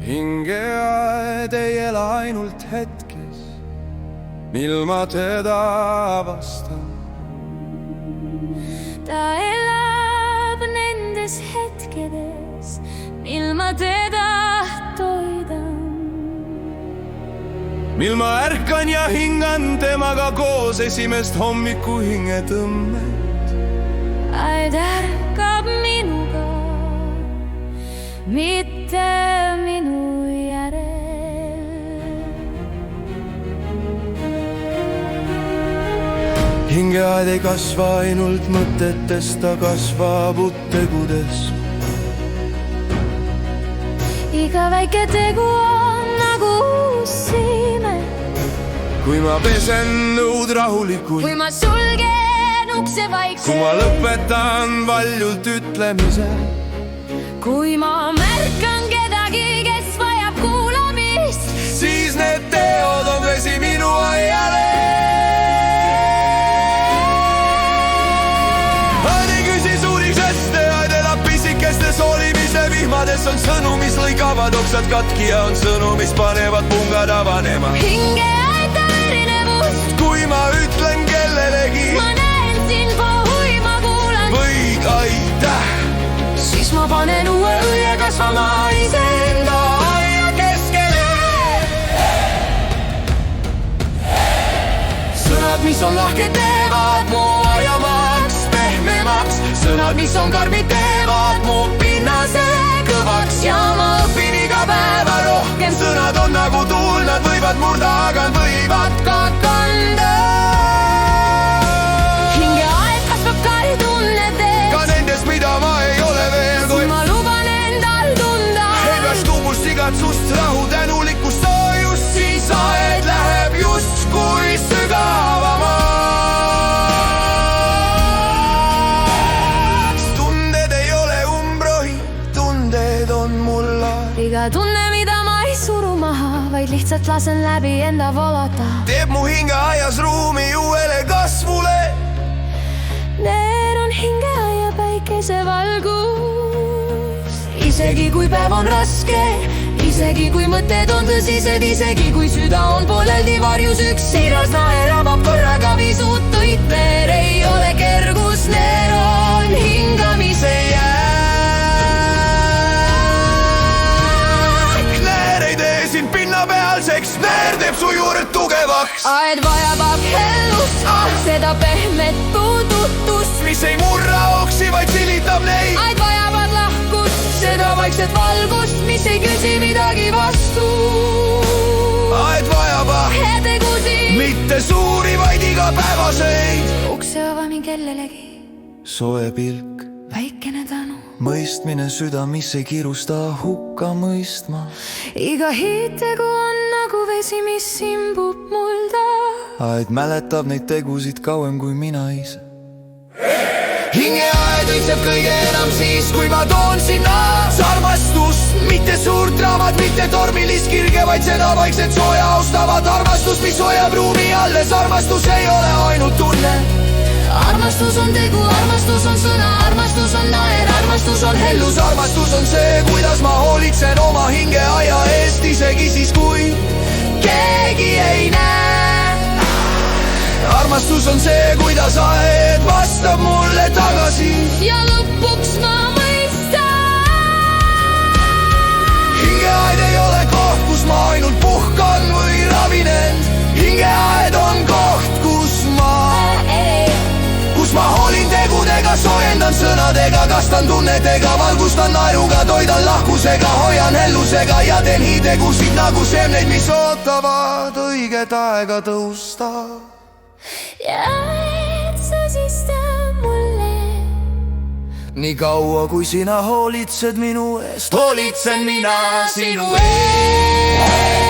hingeaed ei ela ainult hetkes, mil ma teda avastan. Ta elab nendes hetkedes, mil ma teda toidan. Mil ma ärkan ja hingan temaga koos esimest hommiku hingetõmmet. Aed ärkab minuga, mitte minu järel. Hingeaed ei kasva ainult mõtetes, ta kasvab tegudes. Iga väike tegu on nagu uus siime. Kui ma pesen nõud rahulikult, kui ma sulgen ukse vaikselt, kui ma lõpetan valjult ütlemise, kui ma märkan kedagi, kes vajab kuulamist, siis need teod on vesi minu aiale. Aed ei küsi suuri žeste, aed elab pisikeste soolimise vihmades. On sõnu, mis lõikavad oksad katki ja on sõnu, mis panevad pungad avanema. Hingeaed ta erinevust, kui ma ütlen kellelegi, ma näen sind, kui ma kuulan, või aitäh, siis ma panen uue õie kasvama iseenda aia keskele. sõnad, mis on lahked, teevad mu aiamaks pehmemaks. Sõnad, mis on karmid, teevad mu pinnase kõvaks. Ja ma õpin iga päeva rohkem. Sõnad on nagu tuul, nad võivad murda, aga nad võivad ka kanda. Hingeaed kasvab kari tunnetes, ka nendes, mida ma ei ole veel, kui ma luban endal tunda. Heibast tuumust, igatsust, rahu, tänulikkust, soojust, siis aed läheb justkui sügavamaks. Tunded ei ole umbrohi, tunded on mulla. Iga tunne, mida ma ei suru maha, vaid lihtsalt lasen läbi enda voolata, teeb mu hingeaias ruumi uuele kasvule. Need on hingeaia päikesevalgus. Isegi kui päev on raske, isegi kui mõtted on tõsised, isegi kui süda on pooleldi varjus, üks siiras naer avab korraga visutuid. Neer ei ole kergus, neer on hingamise jääk. Neer ei tee sind pinnapealseks, neer teeb su juured tugevaks. Aed vajab akhellust, seda pehmet puudutust, mis ei murra oksi, vaid silitab neid. aed vajavad lahkust, seda vaikset valgust, mis ei küsi midagi vastu. Aed vajab tegusid, mitte suuri, vaid igapäevaseid. ukse avami kellelegi, soe pilk, väikene tänu, mõistmine, süda, mis ei kirusta hukka mõistma. iga hiidtegu on nagu vesi, mis imbub mulda. Aed mäletab neid tegusid kauem kui mina ise. Hingeaed õitseb kõige enam siis, kui ma toon sinna armastust, mitte suurt draamat, mitte tormilist kirge, vaid seda vaikset sooja austavat armastust, mis hoiab ruumi alles. Armastus ei ole ainult tunne, Armastus on tegu, armastus on sõna, armastus on naer, armastus on hellus. armastus on see, kuidas ma hoolitsen oma hingeaia eest, isegi siis, kui keegi ei näe. Armastus on see, kuidas aed vastab mulle tagasi. ja lõpuks ma mõistan. Hingeaed ei ole koht, kus ma ainult puhkan või ravinen. Hingeaed on koht, kus ma hoolin tegudega, soojendan sõnadega, kastan tunnetega, valgustan naeruga, toidan lahkusega, hoian hellusega ja teen hiidegusid nagu seemneid, mis ootavad õiget aega tõusta. ja et sa sistab mulle, nii kaua kui sina hoolitsed minu eest, hoolitsen mina sinu eest.